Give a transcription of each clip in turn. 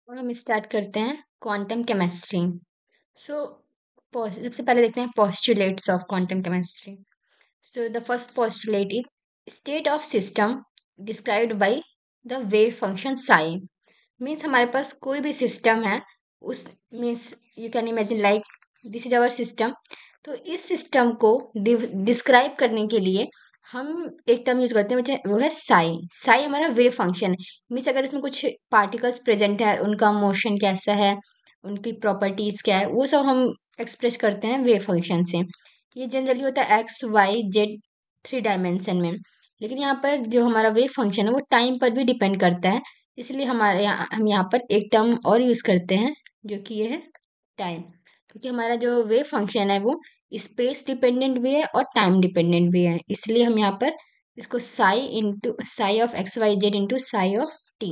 और हम स्टार्ट करते हैं क्वांटम केमिस्ट्री। सो सबसे पहले देखते हैं postulates of quantum chemistry. So the first postulate is state of system described by the wave function psi. Means हमारे पास कोई भी सिस्टम है, उस means you can imagine like this is our system. तो इस सिस्टम को डिस्क्राइब करने के लिए हम एक टर्म यूज करते हैं, वो है साई। साई हमारा वेव फंक्शन है। मीन्स अगर इसमें कुछ पार्टिकल्स प्रेजेंट है, उनका मोशन कैसा है, उनकी प्रॉपर्टीज क्या है, वो सब हम एक्सप्रेस करते हैं वेव फंक्शन से। ये जनरली होता है x y z three dimension में। लेकिन यहाँ पर जो हमारा वेव फंक्शन है वो टाइम पर भी डिपेंड करता है। इसलिए हम यहाँ पर एक टर्म और यूज करते हैं, जो कि ये है टाइम। क्योंकि हमारा जो वेव फंक्शन है वो स्पेस डिपेंडेंट भी है और टाइम डिपेंडेंट भी है। इसलिए हम यहाँ पर इसको psi of x y z into psi of t.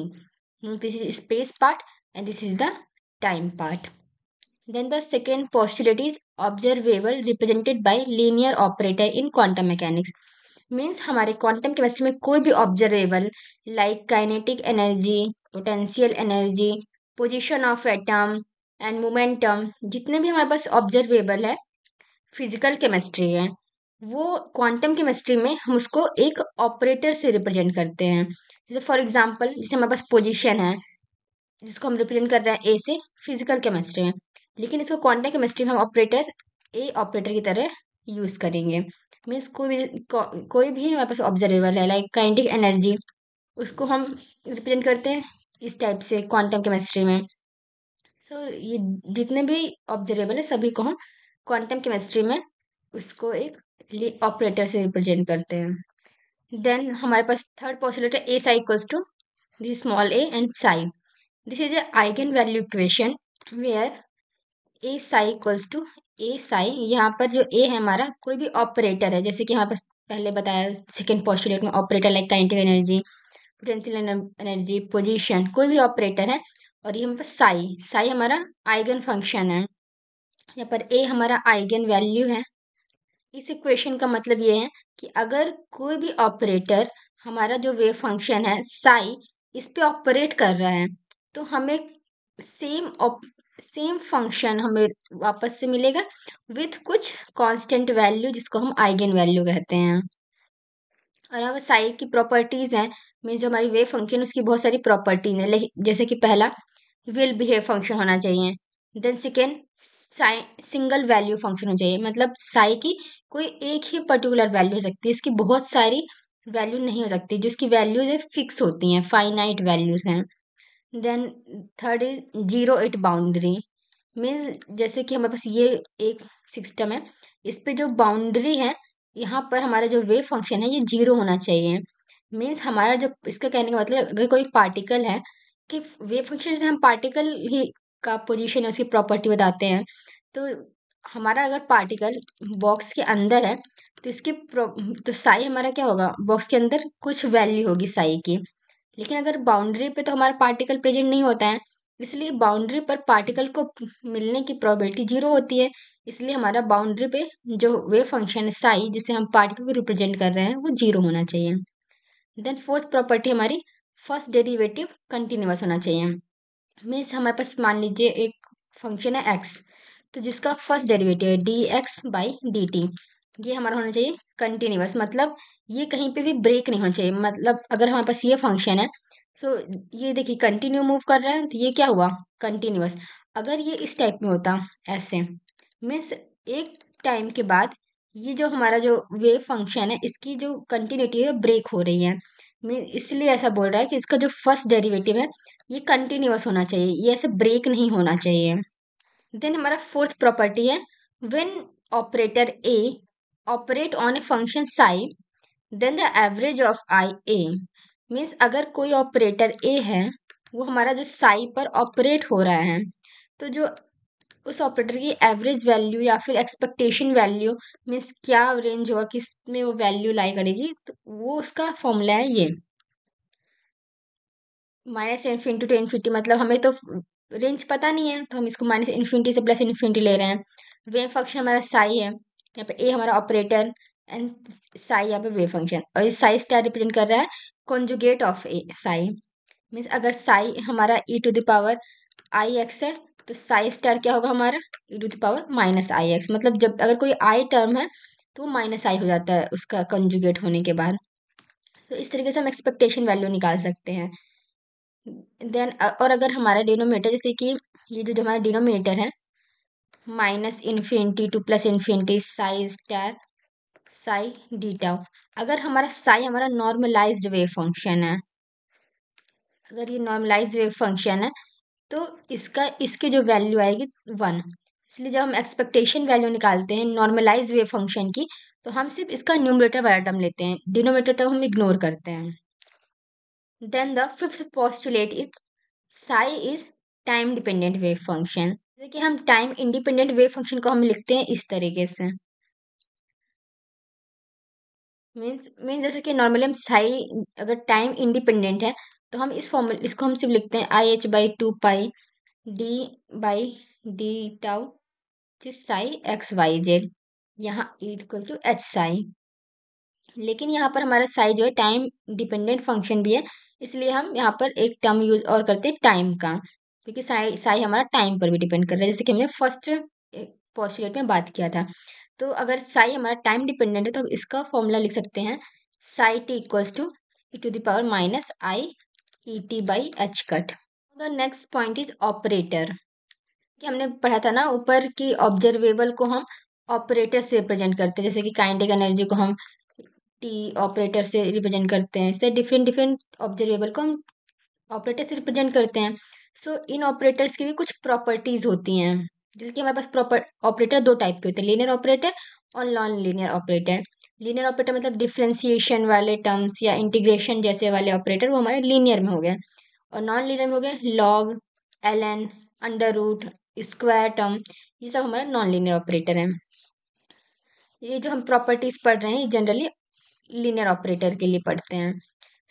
This is space part and this is the time part. Then the second postulate is observable represented by linear operator in quantum mechanics. Means हमारे quantum chemistry में कोई भी observable like kinetic energy, potential energy, position of atom and momentum, जितने भी हमारे पास observable है physical chemistry है, वो क्वांटम केमिस्ट्री में हम उसको एक ऑपरेटर से रिप्रेजेंट करते हैं। जैसे फॉर एग्जांपल, जैसे हमारे पास पोजीशन है जिसको हम रिप्रेजेंट कर रहे हैं ए से फिजिकल केमिस्ट्री में, लेकिन इसको क्वांटम केमिस्ट्री में हम ऑपरेटर की तरह यूज करेंगे। मीन्स कोई भी हमारे पास ऑब्जर्वेबल है लाइक काइनेटिक एनर्जी, उसको हम रिप्रेजेंट करते हैं इस टाइप से क्वांटम केमिस्ट्री में। सो ये जितने भी ऑब्जर्वेबल है सभी को हम क्वांटम केमिस्ट्री में उसको एक ऑपरेटर से रिप्रेजेंट करते हैं। देन हमारे पास थर्ड पॉस्टुलेट है A psi equals to this small a and psi. This is a eigenvalue equation where A psi equals to a psi. यहाँ पर जो ए है हमारा कोई भी ऑपरेटर है, जैसे कि हमारे पास पहले बताया सेकंड पोस्टुलेट में operator like kinetic energy, potential energy, position, कोई भी ऑपरेटर है। और ये हमारे पास साई साई हमारा आइगन फंक्शन है। यहाँ पर ए हमारा आइगन वैल्यू है। इस इक्वेशन का मतलब ये है कि अगर कोई भी ऑपरेटर हमारा जो वेव फंक्शन है साई इस पे ऑपरेट कर रहा है, तो हमें सेम सेम फंक्शन हमें वापस से मिलेगा विथ कुछ कांस्टेंट वैल्यू, जिसको हम आइगन वैल्यू कहते हैं। और अब साई की प्रॉपर्टीज हैं, मीन्स जो हमारी वेव फंक्शन उसकी बहुत सारी प्रॉपर्टीज हैं। जैसे कि पहला विल बिहेव फंक्शन होना चाहिए। Then second psi single value function होना चाहिए, मतलब साई की कोई एक ही पर्टिकुलर वैल्यू हो सकती है, इसकी बहुत सारी वैल्यू नहीं हो सकती, जो इसकी वैल्यूज है फिक्स होती हैं, फाइनाइट वैल्यूज हैं। Then third is zero it boundary. Means जैसे कि हमारे पास ये एक सिस्टम है, इस पे जो बाउंड्री है, यहाँ पर हमारा जो वेव फंक्शन है ये जीरो होना चाहिए। मीन्स हमारा जब इसका कहने का मतलब अगर कोई पार्टिकल है कि वेव फंक्शन से हम पार्टिकल ही का पोजीशन है उसकी प्रॉपर्टी बताते हैं। तो हमारा अगर पार्टिकल बॉक्स के अंदर है तो तो साई हमारा क्या होगा, बॉक्स के अंदर कुछ वैल्यू होगी साई की। लेकिन अगर बाउंड्री पे तो हमारा पार्टिकल प्रेजेंट नहीं होता है, इसलिए बाउंड्री पर पार्टिकल को मिलने की प्रोबेबिलिटी जीरो होती है। इसलिए हमारा बाउंड्री पे जो वेव फंक्शन है साई, जिसे हम पार्टिकल को रिप्रेजेंट कर रहे हैं, वो जीरो होना चाहिए। देन फोर्थ प्रॉपर्टी हमारी फर्स्ट डेरिवेटिव कंटिन्यूअस होना चाहिए। मीन्स हमारे पास मान लीजिए एक फंक्शन है एक्स, तो जिसका फर्स्ट डेरिवेटिव है D x by D T, ये हमारा होना चाहिए कंटिन्यूअस। मतलब ये कहीं पे भी ब्रेक नहीं होना चाहिए। मतलब अगर हमारे पास ये फंक्शन है, तो ये देखिए कंटिन्यू मूव कर रहा है, तो ये क्या हुआ, कंटिन्यूअस। अगर ये इस टाइप में होता ऐसे, मीन्स एक टाइम के बाद ये जो हमारा जो वेव फंक्शन है इसकी जो कंटिन्यूटी है ब्रेक हो रही है। मीन इसलिए ऐसा बोल रहा है कि इसका जो फर्स्ट डेरिवेटिव है ये कंटिन्यूअस होना चाहिए, ये ऐसे ब्रेक नहीं होना चाहिए। देन हमारा फोर्थ प्रॉपर्टी है when operator A operate on a function psi, then the average of i A. Means अगर कोई ऑपरेटर ए है, वो हमारा जो साई पर ऑपरेट हो रहा है, तो जो उस ऑपरेटर की एवरेज वैल्यू या फिर एक्सपेक्टेशन वैल्यू, मीन्स क्या रेंज होगा किस में वो वैल्यू लाई करेगी, तो वो उसका फॉर्मूला है ये माइनस इन्फिनिटी टू इन्फिनिटी। मतलब हमें तो रेंज पता नहीं है, तो हम इसको माइनस इन्फिनिटी से प्लस इन्फिनिटी ले रहे हैं। वेव फंक्शन हमारा साई है, यहाँ पे ए हमारा ऑपरेटर एंड साई यहाँ पे वेव फंक्शन, और इस साई स्टार रिप्रेजेंट कर रहा है conjugate of A psi. Means अगर साई हमारा e to the power i x है, तो साई स्टार क्या होगा हमारा, e to the power minus i x. मतलब जब अगर कोई आई टर्म है तो माइनस आई हो जाता है उसका कंजुगेट होने के बाद। तो इस तरीके से हम एक्सपेक्टेशन वैल्यू निकाल सकते हैं। देन और अगर हमारा डिनोमिनेटर, जैसे कि ये जो हमारा डिनोमिनेटर है minus infinity two plus infinity Sai star Sai D tau, अगर हमारा साई हमारा नॉर्मलाइज्ड वेव फंक्शन है, अगर ये नॉर्मलाइज्ड वेव फंक्शन है तो इसका इसकी जो वैल्यू आएगी 1। इसलिए जब हम एक्सपेक्टेशन वैल्यू निकालते हैं नॉर्मलाइज वेव फंक्शन की, तो हम सिर्फ इसका न्यूमरेटर वाला टर्म लेते हैं, डिनोमिनेटर टर्म हम इग्नोर करते हैं। Then the fifth postulate is psi is time dependent wave function. जैसे कि हम टाइम इंडिपेंडेंट वेव फंक्शन को हम लिखते हैं इस तरीके से, मीन्स जैसे कि नॉर्मली हम साई अगर टाइम इंडिपेंडेंट है तो हम इस फॉर्मूले इसको हम सिर्फ लिखते हैं i h by two pi d by d tau psi x y z, यहाँ इक्वल टू एच साई। लेकिन यहाँ पर हमारा साई जो है टाइम डिपेंडेंट फंक्शन भी है, इसलिए हम यहाँ पर एक टर्म यूज और करते हैं टाइम का, क्योंकि साई साई हमारा टाइम पर भी डिपेंड कर रहा है, जैसे कि हमने फर्स्ट पोस्टुलेट में बात किया था। तो अगर साई हमारा टाइम डिपेंडेंट है तो हम इसका फॉर्मूला लिख सकते हैं psi t equals to e to the power minus i E t by h cut. The next point is operator, कि हमने पढ़ा था ना ऊपर की ऑब्जर्वेबल को हम ऑपरेटर से रिप्रेजेंट करते हैं, जैसे कि काइनेटिक एनर्जी को हम टी ऑपरेटर से रिप्रेजेंट करते हैं, इससे डिफरेंट डिफरेंट ऑब्जर्वेबल को हम ऑपरेटर से रिप्रेजेंट करते हैं। सो इन ऑपरेटर्स की भी कुछ प्रॉपर्टीज होती हैं, जैसे कि हमारे पास प्रॉपर ऑपरेटर दो टाइप के होते हैं, लीनियर ऑपरेटर और non linear operator. Linear operator मतलब डिफ्रेंसिएशन वाले टर्म्स या इंटीग्रेशन जैसे वाले ऑपरेटर, वो हमारे लीनियर में हो गए, और नॉन लीनियर में हो गए log, l, under root, square term, ये सब हमारा नॉन लीनियर ऑपरेटर है। ये जो हम प्रॉपर्टीज पढ़ रहे हैं जनरली लीनियर ऑपरेटर के लिए पढ़ते हैं।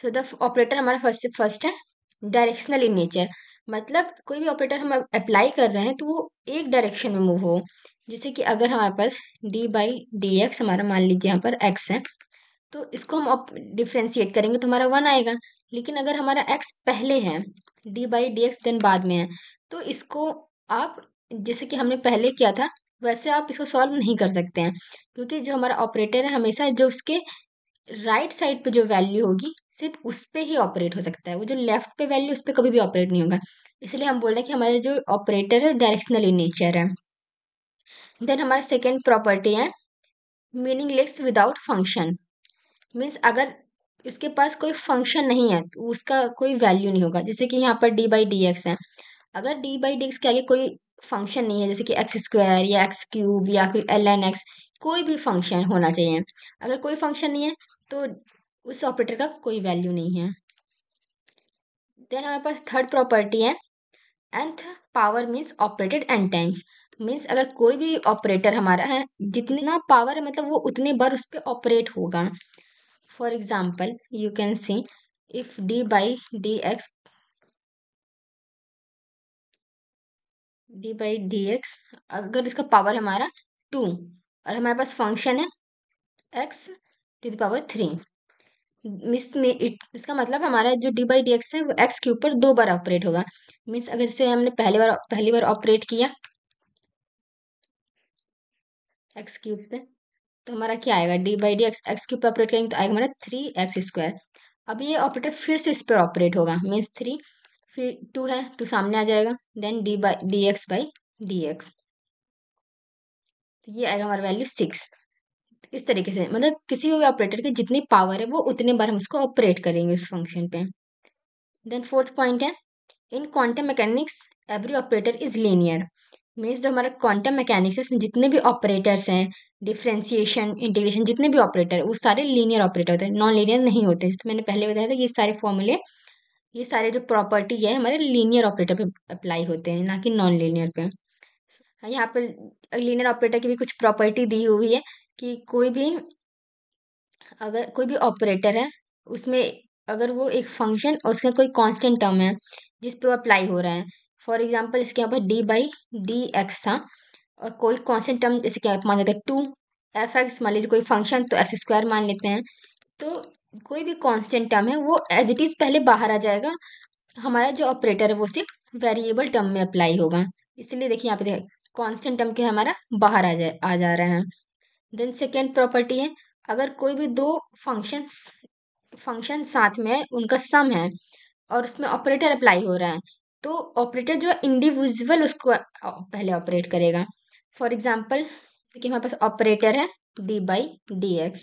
सो द ऑपरेटर हमारा फर्स्ट है डायरेक्शनल इन नेचर, मतलब कोई भी ऑपरेटर हम अप्लाई कर रहे हैं तो वो एक डायरेक्शन में मूव हो। जैसे कि अगर हमारे पास डी बाई डी एक्स हमारा मान लीजिए यहाँ पर एक्स है, तो इसको हम डिफ्रेंशिएट करेंगे तो हमारा 1 आएगा। लेकिन अगर हमारा एक्स पहले है, d by d x then बाद में है, तो इसको आप जैसे कि हमने पहले किया था वैसे आप इसको सॉल्व नहीं कर सकते हैं, क्योंकि जो हमारा ऑपरेटर है हमेशा जो उसके राइट साइड पे जो वैल्यू होगी सिर्फ उस पे ही ऑपरेट हो सकता है, वो जो लेफ्ट पे वैल्यू उस पे कभी भी ऑपरेट नहीं होगा। इसलिए हम बोल रहे हैं कि हमारे जो ऑपरेटर है डायरेक्शनल इन नेचर है। देन हमारा सेकेंड प्रॉपर्टी है मीनिंगलेस विदाउट फंक्शन, मीन्स अगर इसके पास कोई फंक्शन नहीं है तो उसका कोई वैल्यू नहीं होगा। जैसे कि यहाँ पर डी बाई डी एक्स है, अगर डी बाई डी एक्स के आगे कोई फंक्शन नहीं है, जैसे कि एक्स स्क्वायर या एक्स क्यूब या फिर एल एन एक्स, कोई भी फंक्शन होना चाहिए, अगर कोई फंक्शन नहीं है तो उस ऑपरेटर का कोई वैल्यू नहीं है। देन हमारे पास थर्ड प्रॉपर्टी है nth power means operated n times, means अगर कोई भी ऑपरेटर हमारा है जितना पावर है मतलब वो उतने बार उस पर ऑपरेट होगा। For example you can see if D by d x अगर इसका पावर हमारा 2 और हमारे पास फंक्शन है x टू द पावर 3, इसका मतलब हमारा जो डी बाई डी एक्स है वो एक्स के ऊपर 2 बार ऑपरेट होगा। मीन्स अगर जैसे हमने पहली बार ऑपरेट किया एक्स क्यूब पे, तो हमारा क्या आएगा, D by d x x cube पे ऑपरेट करेंगे तो आएगा हमारा 3x²। अब ये ऑपरेटर फिर से इस पर ऑपरेट होगा, मीन्स 3 फिर 2 है, 2 सामने आ जाएगा, then d x by d x, तो ये आएगा हमारा वैल्यू 6। इस तरीके से मतलब किसी भी ऑपरेटर की जितनी पावर है वो उतने बार हम उसको ऑपरेट करेंगे इस फंक्शन पे। देन फोर्थ पॉइंट है इन quantum mechanics every operator is linear, means जो हमारा क्वांटम मैकेनिक्स है उसमें जितने भी ऑपरेटर्स हैं डिफ्रेंसिएशन इंटीग्रेशन जितने भी ऑपरेटर है वो सारे लीनियर ऑपरेटर होते हैं, नॉन लीनियर नहीं होते। जैसे मैंने पहले बताया था ये सारे फॉर्मूले ये सारे जो प्रॉपर्टी है हमारे लीनियर ऑपरेटर पे अप्लाई होते हैं ना कि नॉन लीनियर पे। यहाँ पर लीनियर ऑपरेटर की भी कुछ प्रॉपर्टी दी हुई है कि कोई भी अगर कोई भी ऑपरेटर है उसमें अगर वो एक फंक्शन और उसका कोई कांस्टेंट टर्म है जिस पे वो अप्लाई हो रहा है, फॉर एग्जांपल इसके यहाँ पर डी बाई डी एक्स था और कोई कांस्टेंट टर्म जैसे कि आप मान लेते हैं 2 f(x), मान लीजिए कोई फंक्शन तो x² मान लेते हैं, तो कोई भी कांस्टेंट टर्म है वो एज इट इज पहले बाहर आ जाएगा हमारा जो ऑपरेटर है वो सिर्फ वेरिएबल टर्म में अप्लाई होगा। इसलिए देखिए यहाँ पे देखिए कांस्टेंट टर्म के हमारा बाहर आ जा रहा है। देन सेकेंड प्रॉपर्टी है, अगर कोई भी दो फंक्शंस फंक्शन साथ में है, उनका सम है और उसमें ऑपरेटर अप्लाई हो रहा है, तो ऑपरेटर जो इंडिविजुअल उसको पहले ऑपरेट करेगा। फॉर एग्जाम्पल देखिए हमारे पास ऑपरेटर है d/dx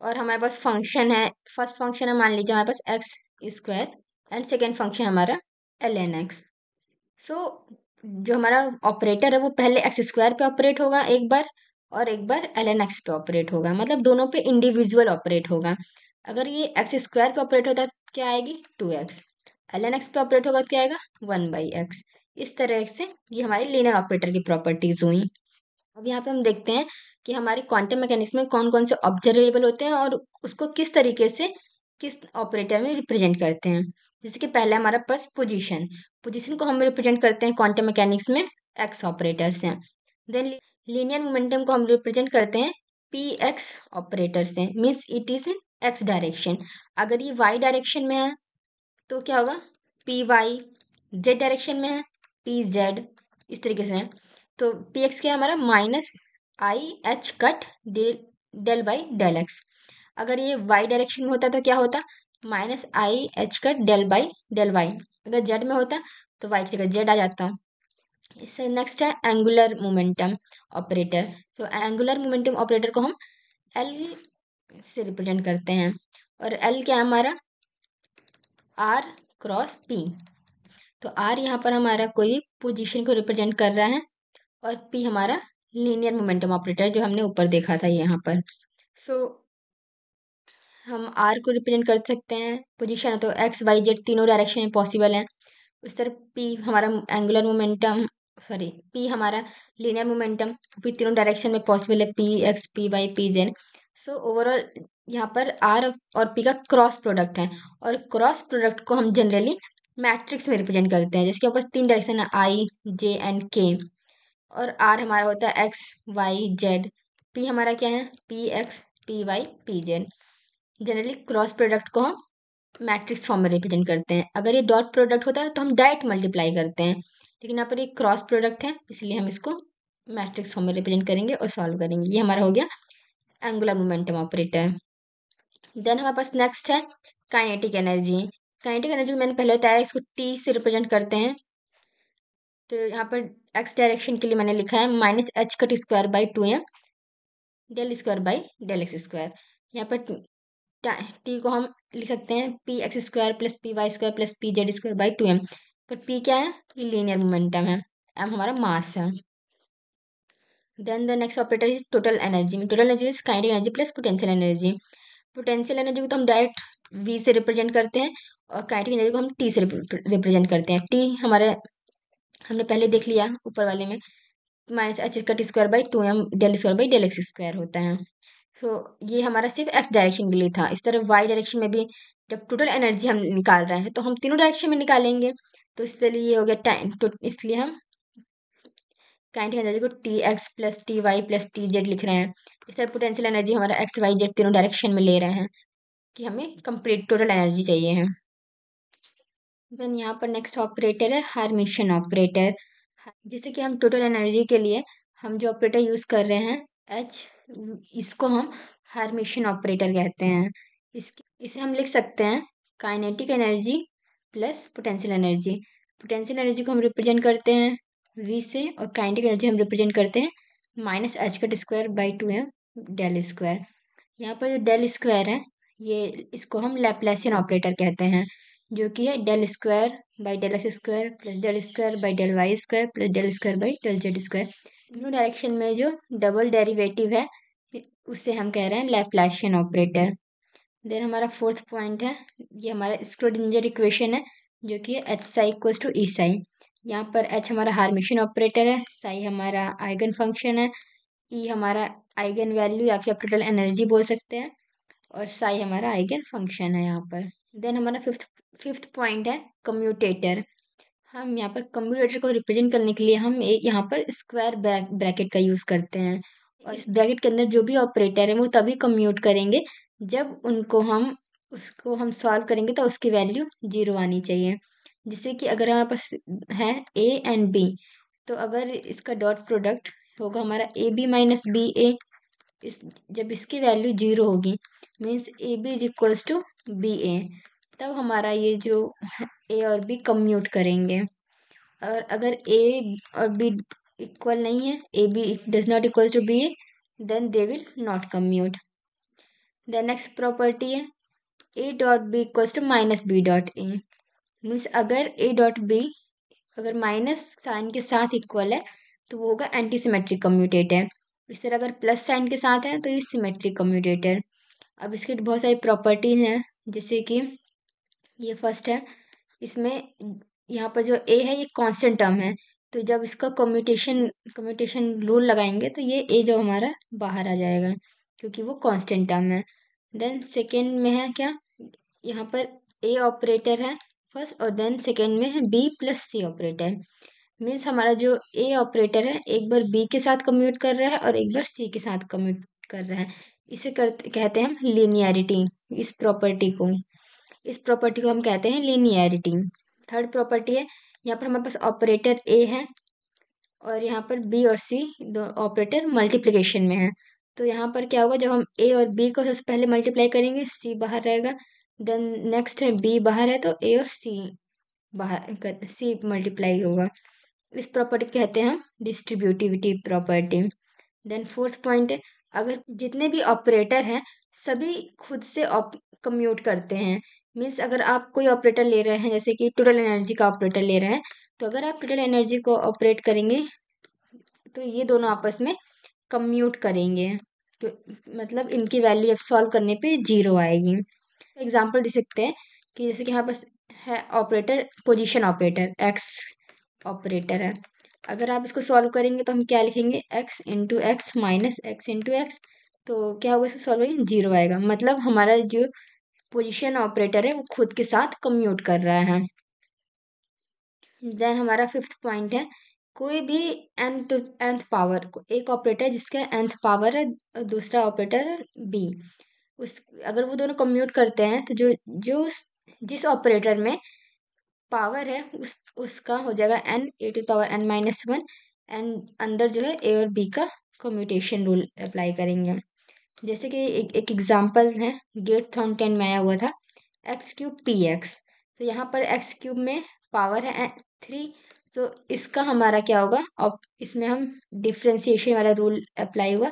और हमारे पास फंक्शन है, फर्स्ट फंक्शन है मान लीजिए हमारे पास x² एंड सेकेंड फंक्शन हमारा ln x। सो जो हमारा ऑपरेटर है वो पहले x² पे ऑपरेट होगा एक बार और एक बार ln x पे ऑपरेट होगा, मतलब दोनों पे इंडिविजुअल ऑपरेट होगा। अगर ये x² पे ऑपरेट होता है तो क्या आएगी 2x, ln x पे ऑपरेट होगा तो क्या आएगा 1/x। इस तरह से ये हमारी लीनियर ऑपरेटर की प्रॉपर्टीज हुई। अब यहाँ पे हम देखते हैं कि हमारे क्वांटम मैकेनिक्स में कौन कौन से ऑब्जर्वेबल होते हैं और उसको किस तरीके से किस ऑपरेटर में रिप्रेजेंट करते हैं। जैसे कि पहले हमारा पास पोजीशन, पोजीशन को हम रिप्रेजेंट करते हैं क्वांटम मैकेनिक्स में एक्स ऑपरेटर से। देन लीनियर मोमेंटम को हम रिप्रेजेंट करते हैं पी एक्स ऑपरेटर से, means it is in x direction. अगर ये वाई डायरेक्शन में है तो क्या होगा पी वाई, जेड डायरेक्शन में है पी जेड, इस तरीके से है। तो पी एक्स क्या है हमारा -i/h डेल/x। अगर ये y डायरेक्शन में होता तो क्या होता -i/h डेल/y। अगर जेड में होता तो y की जगह जेड आ जाता। इससे नेक्स्ट है एंगुलर मोमेंटम ऑपरेटर। तो एंगुलर मोमेंटम ऑपरेटर को हम एल से रिप्रेजेंट करते हैं और एल क्या है हमारा r क्रॉस p। तो r यहाँ पर हमारा कोई पोजीशन को रिप्रेजेंट कर रहा है और p हमारा लीनियर मोमेंटम ऑपरेटर जो हमने ऊपर देखा था यहाँ पर। सो हम r को रिप्रेजेंट कर सकते हैं पोजीशन है तो x y z तीनों डायरेक्शन में पॉसिबल है। उस तरह p हमारा एंगुलर मोमेंटम, सॉरी p हमारा लीनियर मोमेंटम भी तीनों डायरेक्शन में पॉसिबल है p x p y p z। So overall यहाँ पर r और p का क्रॉस प्रोडक्ट है और क्रॉस प्रोडक्ट को हम जनरली मैट्रिक्स में रिप्रेजेंट करते हैं, जिसके ऊपर तीन डायरेक्शन है i j एंड k। और r हमारा होता है x y z, p हमारा क्या है p x p y p z। Generally cross product को हम मैट्रिक्स फॉर्म में रिप्रेजेंट करते हैं। अगर ये डॉट प्रोडक्ट होता है तो हम डायरेक्ट मल्टीप्लाई करते हैं, लेकिन यहाँ पर ये क्रॉस प्रोडक्ट है इसलिए हम इसको मैट्रिक्स फॉर्म में रिप्रेजेंट करेंगे और सॉल्व करेंगे। ये हमारा हो गया एंगुलर मोमेंटम ऑपरेटर। देन हमारे पास नेक्स्ट है काइनेटिक एनर्जी। काइनेटिक एनर्जी मैंने पहले बताया इसको टी से रिप्रेजेंट करते हैं। तो यहाँ पर एक्स डायरेक्शन के लिए मैंने लिखा है -h² डेल² यहाँ पर टी को हम लिख सकते हैं px² + py² + pz²/2m। पर p क्या है ये लीनियर मोमेंटम है, m हमारा मास है। Then the next operator is total energy. Total energy is kinetic energy plus potential energy. Potential energy को तो हम डायरेक्ट v से रिप्रेजेंट करते हैं और काइनेटिक एनर्जी को हम t से रिप्रेजेंट करते हैं। t हमारे हमने पहले देख लिया ऊपर वाले में -h²/2m डेल² होता है। सो ये हमारा सिर्फ एक्स डायरेक्शन के लिए था। इस तरह वाई डायरेक्शन में भी जब टोटल एनर्जी हम निकाल रहे हैं तो हम तीनों डायरेक्शन में निकालेंगे। तो इसलिए ये हो गया टाइम, तो इसलिए हम काइनेटिक एनर्जी को T x plus T y plus T z लिख रहे हैं। इस तरह पोटेंशियल एनर्जी हमारा एक्स वाई जेड तीनों डायरेक्शन में ले रहे हैं कि हमें कंप्लीट टोटल एनर्जी चाहिए है। देन यहाँ पर नेक्स्ट ऑपरेटर है हार्मिशन ऑपरेटर। जैसे कि हम टोटल एनर्जी के लिए हम जो ऑपरेटर यूज कर रहे हैं एच, इसको हम हार्मिशन ऑपरेटर कहते हैं। इसे हम लिख सकते हैं kinetic energy plus potential energy. Potential energy को हम रिप्रेजेंट करते हैं v से और काइनेटिक एनर्जी हम रिप्रेजेंट करते हैं -h²/2m डेल²। यहाँ पर जो डेल² है ये इसको हम लैप्लासियन ऑपरेटर कहते हैं, जो कि है del² / del x² plus del² / del y² plus del²/del z²। दोनों डायरेक्शन में जो डबल डेरिवेटिव है उसे हम कह रहे हैं लैप्लासियन ऑपरेटर। देन हमारा फोर्थ पॉइंट है, ये हमारा स्क्रोडिंजर इक्वेशन है जो कि एच साई इक्वल्स टू ई साई। यहाँ पर एच हमारा हार्मिशन ऑपरेटर है, साई हमारा आइगन फंक्शन है, ई हमारा आइगन वैल्यू या फिर आप टोटल एनर्जी बोल सकते हैं और साई हमारा आइगन फंक्शन है यहाँ पर। देन हमारा फिफ्थ पॉइंट है कम्यूटेटर। हम यहाँ पर कम्यूटेटर को रिप्रेजेंट करने के लिए हम यहाँ पर स्क्वायर ब्रैकेट का यूज़ करते हैं और इस ब्रैकेट के अंदर जो भी ऑपरेटर है वो तभी कम्यूट करेंगे जब उनको हम उसको हम सॉल्व करेंगे तो उसकी वैल्यू 0 आनी चाहिए। जिससे कि अगर हमारे पास है ए एंड बी, तो अगर इसका डॉट प्रोडक्ट होगा हमारा A B minus B A, इस जब इसकी वैल्यू 0 होगी, means A B is equals to B A, तब हमारा ये जो ए और बी कम्यूट करेंगे। और अगर ए और बी इक्वल नहीं है, A B does not equal to B A, then they will not commute. The next property है A dot B equals to minus B dot A, means अगर ए डॉट बी अगर minus sign के साथ equal है तो वो होगा anti symmetric commutator. इस तरह अगर प्लस साइन के साथ है तो ये सिमेट्रिक कम्यूटेटर। अब इसकी बहुत सारी प्रॉपर्टीज हैं, जैसे कि ये फर्स्ट है, इसमें यहाँ पर जो ए है ये कांस्टेंट टर्म है, तो जब इसका कम्यूटेशन रूल लगाएंगे तो ये ए जो हमारा बाहर आ जाएगा, क्योंकि वो कांस्टेंट टर्म है। देन सेकेंड में है क्या, यहाँ पर ए ऑपरेटर है फर्स्ट, और देन सेकेंड में है B plus C operator. Means हमारा जो ए ऑपरेटर है एक बार बी के साथ कम्यूट कर रहा है और एक बार सी के साथ कम्यूट कर रहा है। इसे कहते हैं हम लीनियरिटी। इस प्रॉपर्टी को हम कहते हैं लीनियरिटी। थर्ड प्रॉपर्टी है, यहाँ पर हमारे पास ऑपरेटर ए है और यहाँ पर बी और सी दो ऑपरेटर मल्टीप्लिकेशन में है। तो यहाँ पर क्या होगा, जब हम ए और बी को सबसे पहले मल्टीप्लाई करेंगे सी बाहर रहेगा, देन नेक्स्ट है बी बाहर है तो ए और सी बाहर सी मल्टीप्लाई होगा। इस प्रॉपर्टी कहते हैं हम distributivity property. Then fourth point है, अगर जितने भी ऑपरेटर हैं सभी खुद से कम्यूट करते हैं। मीन्स अगर आप कोई ऑपरेटर ले रहे हैं, जैसे कि टोटल एनर्जी का ऑपरेटर ले रहे हैं, तो अगर आप टोटल एनर्जी को ऑपरेट करेंगे तो ये दोनों आपस में कम्यूट करेंगे, तो मतलब इनकी वैल्यू अब सॉल्व करने पे 0 आएगी। एग्जाम्पल दे सकते हैं कि जैसे कि यहाँ पास है operator position operator x operator है, अगर आप इसको सॉल्व करेंगे तो हम क्या लिखेंगे, x into x minus x into x, तो क्या होगा, इसको सॉल्व करेंगे 0 आएगा। मतलब हमारा जो पोजीशन ऑपरेटर है वो खुद के साथ कम्यूट कर रहा है। देन हमारा फिफ्थ पॉइंट है, कोई भी nth पावर, एक ऑपरेटर जिसका nth पावर है और दूसरा ऑपरेटर बी, उस अगर वो दोनों कम्यूट करते हैं तो जो जो जिस ऑपरेटर में पावर है उसका हो जाएगा n A to power n minus one, and अंदर जो है ए और बी का कम्यूटेशन रूल अप्लाई करेंगे। जैसे कि एक एग्जाम्पल है, गेट थॉर्नटन में आया हुआ था एक्स क्यूब पी एक्स, तो यहाँ पर एक्स क्यूब में पावर है 3, तो इसका हमारा क्या होगा, अब इसमें हम डिफ्रेंसिएशन वाला रूल अप्लाई हुआ,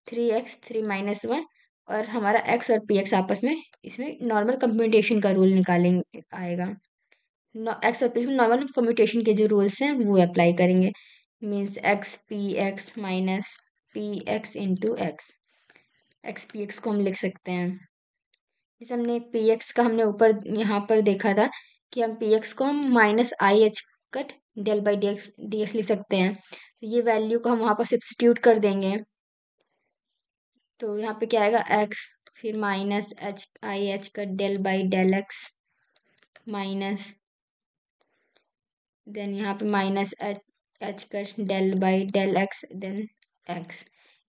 3x 3 माइनस वन, और हमारा x और पी एक्स आपस में इसमें नॉर्मल कंप्यूटेशन का रूल निकालेंगे आएगा। एक्स और पी नॉर्मल कंप्यूटेशन के जो रूल्स हैं वो अप्लाई करेंगे। Means x P x minus P x into x, x P x को हम लिख सकते हैं। जैसे हमने पी एक्स का हमने ऊपर यहाँ पर देखा था कि हम पी एक्स को हम minus i h cut del by d x लिख सकते हैं, तो ये वैल्यू को हम वहाँ पर सब्स्टिट्यूट कर देंगे, तो यहाँ पे क्या आएगा, एक्स फिर minus h i h cut del by del x minus, then यहाँ पे minus h cut del by del x then x.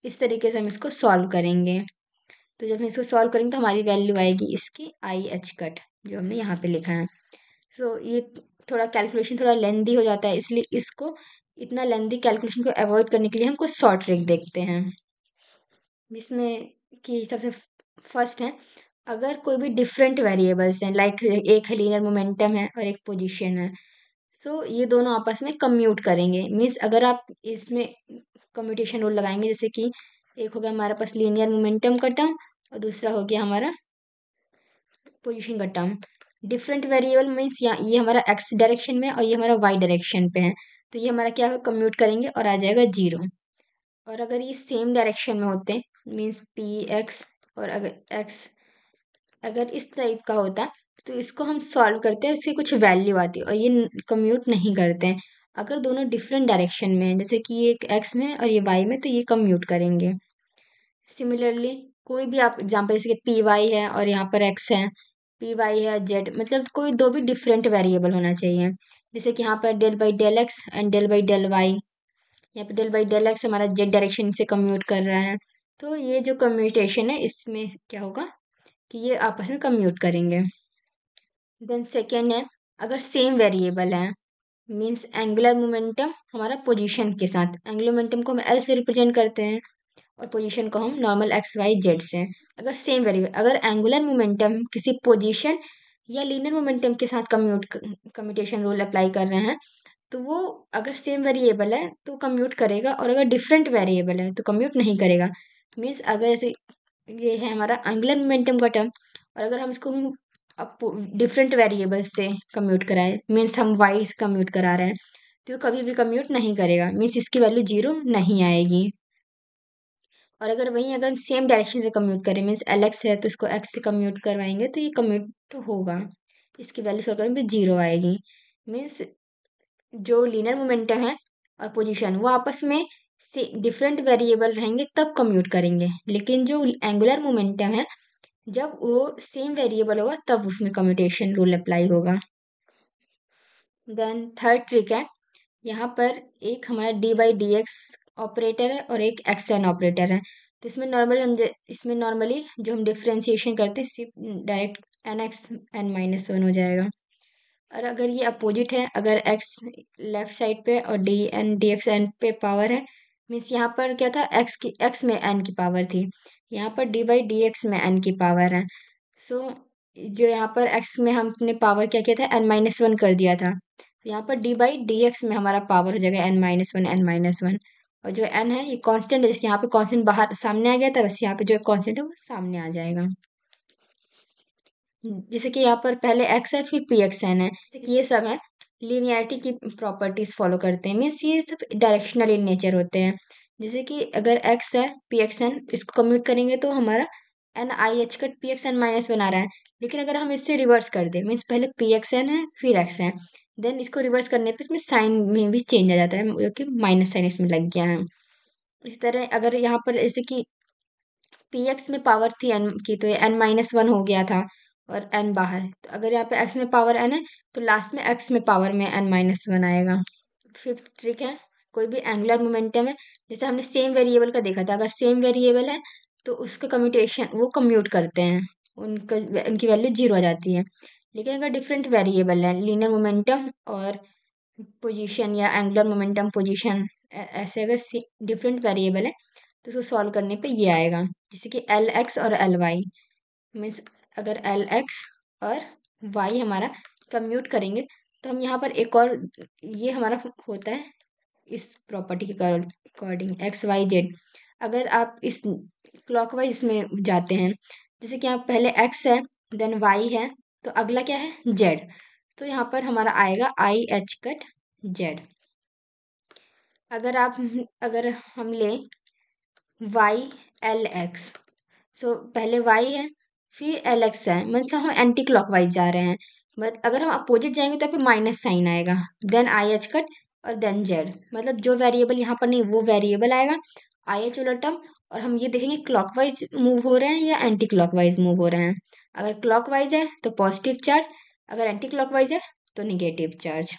इस तरीके से हम इसको सॉल्व करेंगे, तो जब हम इसको सॉल्व करेंगे तो हमारी वैल्यू आएगी इसकी आई एच कट, जो हमने यहाँ पे लिखा है। सो ये थोड़ा कैलकुलेशन थोड़ा लेंदी हो जाता है, इसलिए इसको इतना लेंदी कैलकुलेशन को अवॉइड करने के लिए हम कुछ शॉर्ट ट्रिक देखते हैं, जिसमें कि सबसे फर्स्ट है, अगर कोई भी डिफरेंट वेरिएबल्स हैं, लाइक एक है लीनियर मोमेंटम है और एक पोजीशन है, सो ये दोनों आपस में कम्यूट करेंगे। मीन्स अगर आप इसमें कम्यूटेशन रूल लगाएंगे, जैसे कि एक हो गया हमारे पास लीनियर मोमेंटम का टर्म और दूसरा हो गया हमारा पोजीशन का टर्म। डिफरेंट वेरिएबल मीन्स ये हमारा एक्स डायरेक्शन में और ये हमारा वाई डायरेक्शन पे है, तो ये हमारा क्या कम्यूट करेंगे और आ जाएगा 0। और अगर ये सेम डायरेक्शन में होते हैं, मीन्स पी एक्स और अगर एक्स अगर इस टाइप का होता, तो इसको हम सॉल्व करते हैं, इसकी कुछ वैल्यू आती है और ये कम्यूट नहीं करते हैं। अगर दोनों डिफरेंट डायरेक्शन में हैं, जैसे कि ये एक्स में और ये वाई में, तो ये कम्यूट करेंगे। सिमिलरली कोई भी आप एग्जाम्पल, जैसे कि पी वाई है और यहाँ पर एक्स है, पी वाई है जेड, मतलब कोई दो भी डिफरेंट वेरिएबल होना चाहिए। जैसे कि यहाँ पर del by del x and del by del y, यहाँ पे डेल बाई डेल एक्स हमारा जेड डायरेक्शन से कम्यूट कर रहा है, तो ये जो कम्यूटेशन है इसमें क्या होगा कि ये आपस में कम्यूट करेंगे। देन सेकेंड है, अगर सेम वेरिएबल है, मीन्स एंगुलर मोमेंटम हमारा पोजीशन के साथ, एंगुलर मोमेंटम को हम एल से रिप्रेजेंट करते हैं और पोजीशन को हम नॉर्मल एक्स वाई जेड से। अगर सेम वेरिएबल, अगर एंगुलर मोमेंटम किसी पोजीशन या लीनियर मोमेंटम के साथ कम्यूटेशन रूल अप्लाई कर रहे हैं, तो वो अगर सेम वेरिएबल है तो कम्यूट करेगा, और अगर डिफरेंट वेरिएबल है तो कम्यूट नहीं करेगा। मीन्स अगर ऐसे ये है हमारा एंगुलर मोमेंटम का टर्म, और अगर हम इसको डिफरेंट वेरिएबल से कम्यूट कराएं, मीन्स हम वाई से कम्यूट करा रहे हैं, तो कभी भी कम्यूट नहीं करेगा, मीन्स इसकी वैल्यू जीरो नहीं आएगी। और अगर वहीं अगर सेम डायरेक्शन से कम्यूट करें, मीन्स एल एक्स है तो इसको एक्स से कम्यूट करवाएंगे तो ये कम्यूट होगा, इसकी वैल्यू सॉल्व करेंगे जीरो आएगी। मीन्स जो लीनियर मोमेंटम है और पोजीशन वो आपस में से डिफरेंट वेरिएबल रहेंगे तब कम्यूट करेंगे, लेकिन जो एंगुलर मोमेंटम है जब वो सेम वेरिएबल होगा तब उसमें कम्यूटेशन रूल अप्लाई होगा। देन थर्ड ट्रिक है, यहाँ पर एक हमारा D by d x operator है और एक एक्स एन ऑपरेटर है। तो इसमें नॉर्मली जो हम डिफ्रेंसिएशन करते हैं सिर्फ direct n x n minus one हो जाएगा। और अगर ये अपोजिट है, अगर एक्स लेफ्ट साइड पे और डी एक्स एन पे पावर है, मीन्स यहाँ पर क्या था, एक्स में एन की पावर थी, यहाँ पर डी बाई डी एक्स में एन की पावर है। सो जो यहाँ पर एक्स में हमने पावर क्या किया था, एन माइनस वन कर दिया था, तो यहाँ पर डी बाई डी एक्स में हमारा पावर हो जाएगा एन माइनस वन। और जो एन है ये कांस्टेंट है, जैसे यहाँ पे कांस्टेंट बाहर सामने आ गया था, बस यहाँ पे जो कांस्टेंट है वो सामने आ जाएगा। जैसे कि यहाँ पर पहले एक्स है फिर पी एक्स एन है, जैसे कि ये सब है लीनियरिटी की प्रॉपर्टीज फॉलो करते हैं, मीन्स ये सब डायरेक्शनल इन नेचर होते हैं। जैसे कि अगर एक्स है पी एक्स एन, इसको कम्यूट करेंगे तो हमारा n i h cut p x n minus बना रहा है, लेकिन अगर हम इससे रिवर्स कर दें, मीन्स पहले पी एक्स एन है फिर एक्स है, देन इसको रिवर्स करने पे इसमें साइन में भी चेंज आ जाता है, जो कि माइनस साइन इसमें लग गया है। इस तरह अगर यहाँ पर जैसे कि पी एक्स में पावर थी एन की, तो ये एन माइनस वन हो गया था और एन बाहर, तो अगर यहाँ पे एक्स में पावर एन है तो लास्ट में एक्स में पावर में एन माइनस वन आएगा। फिफ्थ ट्रिक है, कोई भी एंगुलर मोमेंटम है, जैसे हमने सेम वेरिएबल का देखा था, अगर सेम वेरिएबल है तो उसका कम्यूटेशन वो कम्यूट करते हैं, उनका उनकी वैल्यू जीरो आ जाती है। लेकिन अगर डिफरेंट वेरिएबल है, लीनियर मोमेंटम और पोजीशन या एंगुलर मोमेंटम पोजीशन, ऐसे अगर डिफरेंट वेरिएबल है तो उसको सॉल्व करने पे ये आएगा, जैसे कि एल एक्स और एल वाई, मीन्स अगर एल एक्स और वाई हमारा कम्यूट करेंगे तो हम यहाँ पर एक और ये हमारा होता है इस प्रॉपर्टी के अकॉर्डिंग एक्स वाई जेड। अगर आप इस क्लॉकवाइज इसमें जाते हैं, जैसे कि यहाँ पहले एक्स है देन वाई है, तो अगला क्या है जेड, तो यहाँ पर हमारा आएगा आई एच कट जेड। अगर हम लें वाई एल एक्स, सो पहले वाई है फिर एल एक्स है, मतलब हम एंटी क्लॉकवाइज जा रहे हैं, बट अगर हम अपोजिट जाएंगे तो फिर माइनस साइन आएगा, देन आई एच कट और देन जेड, मतलब जो वेरिएबल यहाँ पर नहीं वो वेरिएबल आएगा आई एच वाला टर्म, और हम ये देखेंगे क्लॉकवाइज मूव हो रहे हैं या एंटी क्लॉकवाइज मूव हो रहे हैं। अगर क्लॉकवाइज है तो पॉजिटिव चार्ज, अगर एंटी क्लॉकवाइज है तो निगेटिव चार्ज।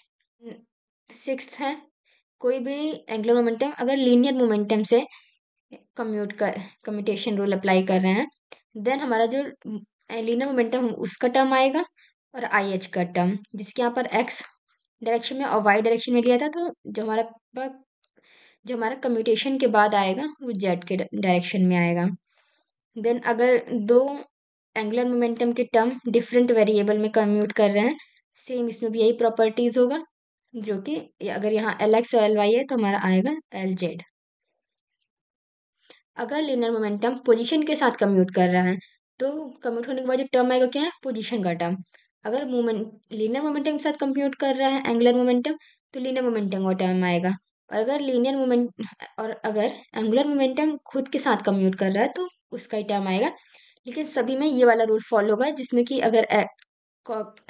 सिक्स्थ है, कोई भी एंगुलर मोमेंटम अगर लीनियर मोमेंटम से कम्यूटेशन रूल अप्लाई कर रहे हैं, देन हमारा जो लीनियर मोमेंटम उसका टर्म आएगा और आई एच का टर्म, जिसके यहाँ पर एक्स डायरेक्शन में और वाई डायरेक्शन में लिया था, तो जो हमारा कम्यूटेशन के बाद आएगा वो जेड के डायरेक्शन में आएगा। देन अगर दो एंगुलर मोमेंटम के टर्म डिफरेंट वेरिएबल में कम्यूट कर रहे हैं, सेम इसमें भी यही प्रॉपर्टीज होगा, जो कि अगर यहाँ एल एक्स और एल वाई है तो हमारा आएगा एल जेड। अगर लीनियर मोमेंटम पोजीशन के साथ कम्यूट कर रहा है तो कम्यूट होने के बाद जो टर्म आएगा क्या है, पोजीशन का टर्म। अगर लीनियर मोमेंटम के साथ कम्यूट कर रहा है एंगुलर मोमेंटम, तो लीनियर मोमेंटम का टर्म आएगा। और अगर एंगुलर मोमेंटम खुद के साथ कम्यूट कर रहा है तो उसका ही टर्म आएगा। लेकिन सभी में ये वाला रूल फॉलो होगा, जिसमें कि अगर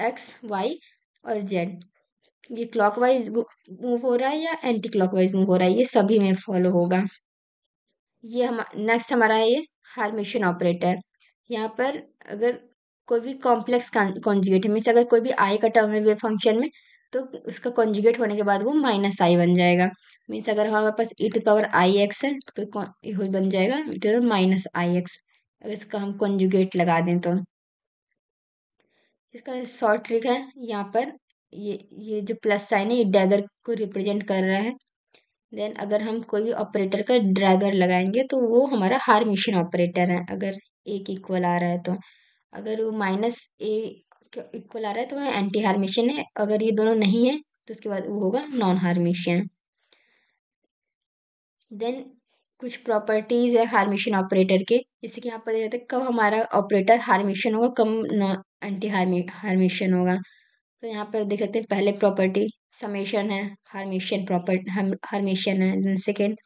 एक्स वाई और जेड ये क्लॉकवाइज मूव हो रहा है या एंटी क्लॉकवाइज मूव हो रहा है, ये सभी में फॉलो होगा। ये हम नेक्स्ट हमारा है ये हार्मेशन ऑपरेटर। यहाँ पर अगर कोई भी कॉम्प्लेक्स कॉन्जुगेट है, मीन्स अगर कोई भी आई का टर्म है वेव फंक्शन में, तो उसका कॉन्जुगेट होने के बाद वो माइनस आई बन जाएगा। मीन्स अगर हमारे पास ई टू पावर आई एक्स है तो ये बन जाएगा माइनस आई एक्स, अगर इसका हम कॉन्जुगेट लगा दें तो। इसका शॉर्ट ट्रिक है यहाँ पर, ये जो प्लस साइन है ये डैगर को रिप्रेजेंट कर रहा है। देन अगर हम कोई भी ऑपरेटर का ड्रैगर लगाएंगे तो वो हमारा हार्मिशन ऑपरेटर है, अगर ए के इक्वल आ रहा है तो। अगर वो माइनस ए इक्वल आ रहा है तो वह एंटी हार्मिशन है, अगर ये दोनों नहीं है तो उसके बाद वो होगा नॉन हार्मिशन। देन कुछ प्रॉपर्टीज है हार्मिशन ऑपरेटर के, जैसे कि यहाँ पर देखते हैं कब हमारा ऑपरेटर हार्मिशन होगा, कब नॉन एंटी हार्मिशन होगा। तो यहाँ पर देख सकते हैं पहले प्रॉपर्टी समेशन है, हार्मिशन हार्मिशन है। देन सेकेंड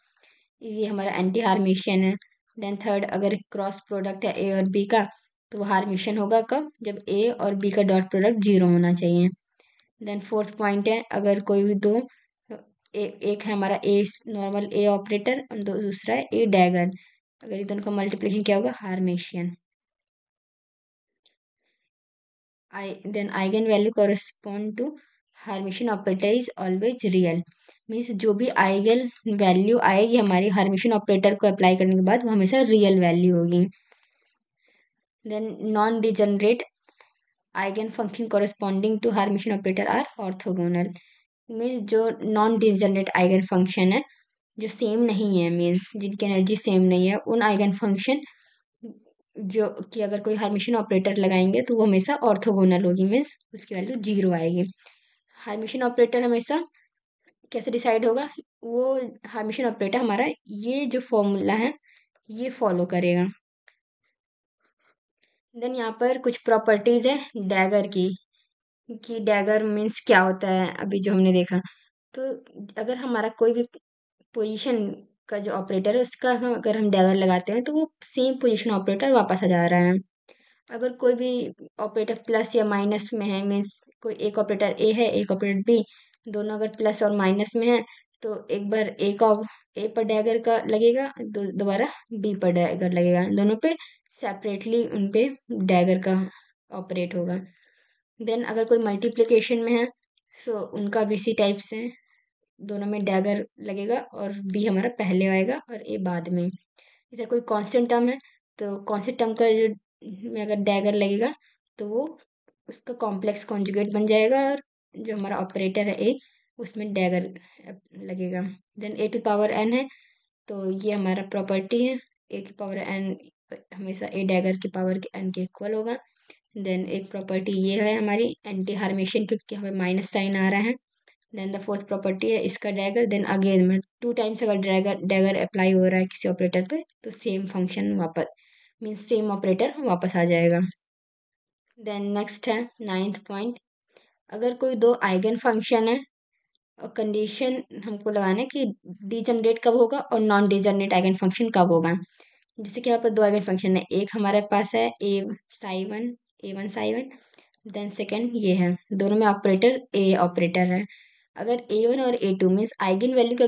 ये हमारा एंटी हार्मिशन है। देन थर्ड अगर क्रॉस प्रोडक्ट है ए और बी का तो वो हार्मिशन होगा कब, जब ए और बी का डॉट प्रोडक्ट जीरो होना चाहिए। देन फोर्थ पॉइंट है अगर कोई भी दो एक है हमारा ए नॉर्मल ए ऑपरेटर और दूसरा है ए डैगर, अगर ये दोनों का मल्टीप्लिकेशन क्या होगा, Hermitian. Then eigenvalue correspond to Hermitian operator is always real, means जो भी आइगन वैल्यू आएगी हमारी हार्मेशियन ऑपरेटर को अप्लाई करने के बाद वो हमेशा रियल वैल्यू होगी। Then non degenerate eigenfunction corresponding to Hermitian operator are orthogonal, means जो नॉन डिजनरेट आइगन फंक्शन है जो सेम नहीं है, मीन्स जिनकी एनर्जी सेम नहीं है, उन आइगन फंक्शन जो कि अगर कोई हार्मिशन ऑपरेटर लगाएंगे तो वो हमेशा ऑर्थोगोनल होगी, मीन्स उसकी वैल्यू जीरो आएगी। हार्मिशन ऑपरेटर हमेशा कैसे डिसाइड होगा, वो हार्मिशन ऑपरेटर हमारा ये जो फॉर्मूला है ये फॉलो करेगा। देन यहाँ पर कुछ प्रॉपर्टीज है डैगर की, कि डैगर मीन्स क्या होता है अभी जो हमने देखा। तो अगर हमारा कोई भी पोजीशन का जो ऑपरेटर है उसका अगर हम डैगर लगाते हैं तो वो सेम पोजीशन ऑपरेटर वापस आ जा रहा है। अगर कोई भी ऑपरेटर प्लस या माइनस में है, मीन्स कोई एक ऑपरेटर ए है एक ऑपरेटर बी, दोनों अगर प्लस और माइनस में है तो एक बार ए का ए पर डैगर का लगेगा, दोबारा बी पर डैगर लगेगा, दोनों पे सेपरेटली उन पे डैगर का ऑपरेट होगा। देन अगर कोई मल्टीप्लिकेशन में है सो उनका भी इसी टाइप से दोनों में डैगर लगेगा और बी हमारा पहले आएगा और ए बाद में। जैसे कोई कांस्टेंट टर्म है तो कांस्टेंट टर्म का जो में अगर डैगर लगेगा तो वो उसका कॉम्प्लेक्स कॉन्जुगेट बन जाएगा और जो हमारा ऑपरेटर है ए उसमें डैगर लगेगा। Then A to power n है तो ये हमारा प्रॉपर्टी है, ए की पावर एन हमेशा ए डैगर की पावर के एन के इक्वल होगा। देन एक प्रॉपर्टी ये है हमारी एंटी हार्मेशन, क्योंकि हमें माइनस साइन आ रहा है। देन द फोर्थ प्रॉपर्टी है इसका डैगर, देन अगेन में टू टाइम्स अगर डैगर डैगर अप्लाई हो रहा है किसी ऑपरेटर पे तो सेम फंक्शन वापस, मीन्स सेम ऑपरेटर वापस आ जाएगा। देन नेक्स्ट है नाइन्थ पॉइंट, अगर कोई दो आइगन फंक्शन है और कंडीशन हमको लगाना है कि डिजनरेट कब होगा और नॉन डिजनरेट आइगन फंक्शन कब होगा। जैसे कि यहाँ पर दो आइगन फंक्शन है, एक हमारे पास है A one psi one, then second ये है, दोनों में ऑपरेटर ए ऑपरेटर है। अगर ए वन और ए टू मीन्स आइगन वैल्यू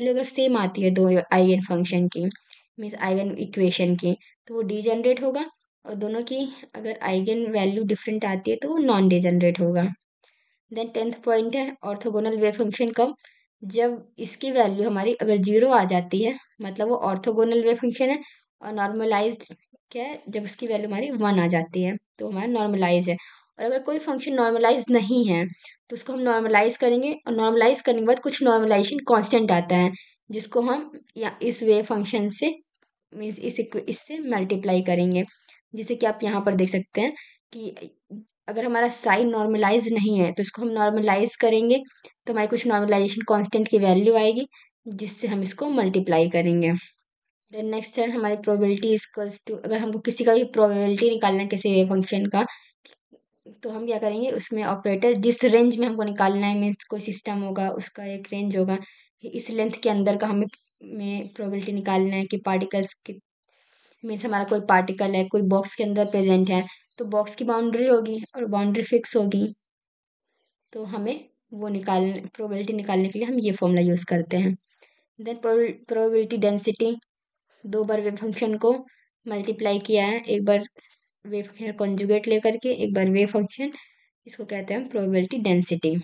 अगर सेम आती है दो आइगन फंक्शन की, मीन्स आइगन इक्वेशन की, तो वो डिजनरेट होगा, और दोनों की अगर आइगन वैल्यू डिफरेंट आती है तो वो नॉन डिजनरेट होगा। देन टेंथ पॉइंट है ऑर्थोगोनल वेव फंक्शन कब, जब इसकी वैल्यू हमारी अगर जीरो आ जाती है मतलब वो ऑर्थोगोनल वेव फंक्शन है, और नॉर्मलाइज क्या है, जब उसकी वैल्यू हमारी वन आ जाती है तो हमारा नॉर्मलाइज है। और अगर कोई फंक्शन नॉर्मलाइज नहीं है तो उसको हम नॉर्मलाइज करेंगे, और नॉर्मलाइज करने के बाद कुछ नॉर्मलाइजेशन कांस्टेंट आता है जिसको हम या इस वेव फंक्शन से मीन्स इससे मल्टीप्लाई करेंगे। जैसे कि आप यहाँ पर देख सकते हैं कि अगर हमारा साइन नॉर्मलाइज नहीं है तो इसको हम नॉर्मलाइज करेंगे तो हमारी कुछ नॉर्मलाइजेशन कांस्टेंट की वैल्यू आएगी जिससे हम इसको मल्टीप्लाई करेंगे। देन नेक्स्ट है हमारी प्रोबेबिलिटी इक्वल्स टू, अगर हमको किसी का भी प्रोबेबिलिटी निकालना है किसी वेव फंक्शन का तो हम क्या करेंगे, उसमें ऑपरेटर जिस रेंज में हमको निकालना है, मीन्स कोई सिस्टम होगा उसका एक रेंज होगा, इस लेंथ के अंदर का हमें में प्रोबेबिलिटी निकालना है कि पार्टिकल्स की, मीन्स हमारा कोई पार्टिकल है कोई बॉक्स के अंदर प्रेजेंट है तो बॉक्स की बाउंड्री होगी और बाउंड्री फिक्स होगी, तो हमें वो प्रोबेबिलिटी निकालने के लिए हम ये फॉर्मूला यूज़ करते हैं। देन प्रोबेबिलिटी डेंसिटी, दो बार वेव फंक्शन को मल्टीप्लाई किया है, एक बार वेव फंक्शन कॉन्जुगेट लेकर के, एक बार वेव फंक्शन, इसको कहते हैं प्रोबेबिलिटी डेंसिटी।